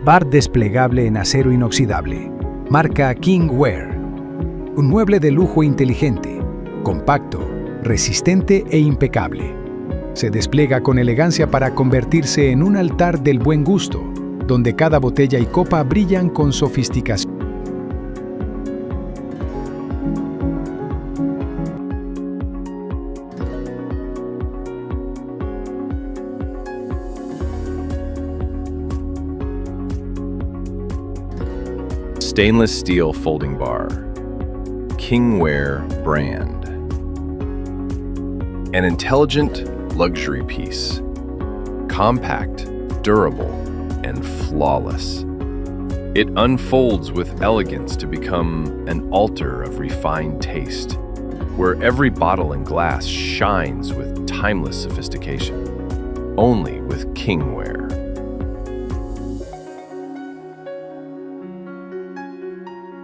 Bar desplegable en acero inoxidable. Marca Ware. Un mueble de lujo inteligente, compacto, resistente e impecable. Se despliega con elegancia para convertirse en un altar del buen gusto, donde cada botella y copa brillan con sofisticación. Stainless steel folding bar, Ware brand. An intelligent luxury piece, compact, durable, and flawless. It unfolds with elegance to become an altar of refined taste, where every bottle and glass shines with timeless sophistication. Only with Ware.